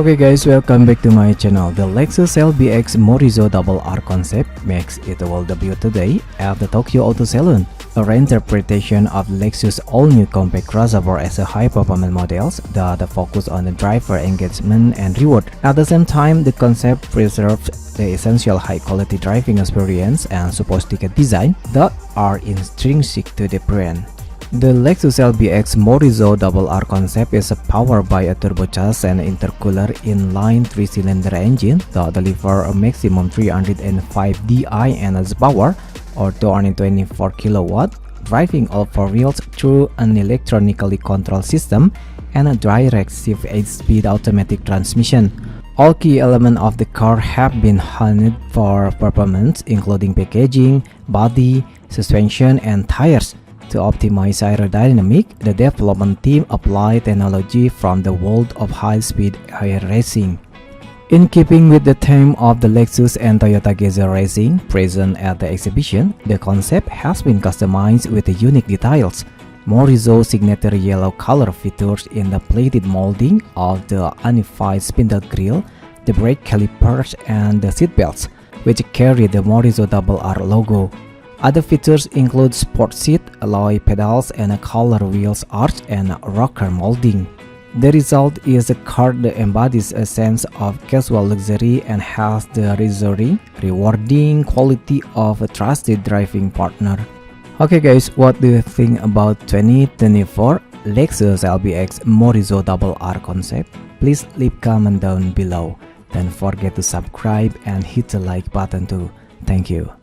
Okay guys, welcome back to my channel. The Lexus LBX Morizo RR concept makes its world debut today at the Tokyo Auto Salon. A reinterpretation of Lexus' all-new compact crossover as a high-performance models that focus on the driver engagement and reward. At the same time, the concept preserves the essential high-quality driving experience and sophisticated design that are intrinsic to the brand. The Lexus LBX Morizo RR concept is powered by a turbocharged and intercooler inline 3-cylinder engine that delivers a maximum 305 DI power or 224 kW, driving all four wheels through an electronically controlled system and a direct shift 8-speed automatic transmission. All key elements of the car have been honed for performance, including packaging, body, suspension, and tires. To optimize aerodynamic, the development team applied technology from the world of high-speed air racing. In keeping with the theme of the Lexus and Toyota Gazelle Racing present at the exhibition, the concept has been customized with the unique details. Morizo's signature yellow color features in the plated molding of the unified spindle grille, the brake calipers, and the seatbelts, which carry the Morizo RR logo. Other features include sport seat, alloy pedals, and a color wheels arch and rocker molding. The result is a car that embodies a sense of casual luxury and has the reassuring, rewarding quality of a trusted driving partner. Okay guys, what do you think about 2024 Lexus LBX Morizo RR concept? Please leave comment down below. Don't forget to subscribe and hit the like button too. Thank you.